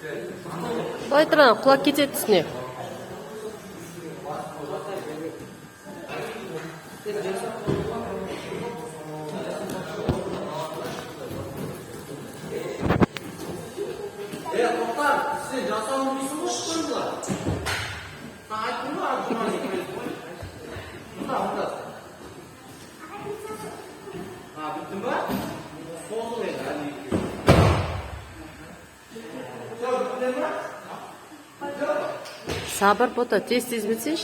Былай тұран құлап кетеді үстіне. Тоқтар, сен жасауын дейсің ғой шыққанға. Айттың ба, мұнда. Біттің ба? Соғыл еді. Sabır bota tez bitsin.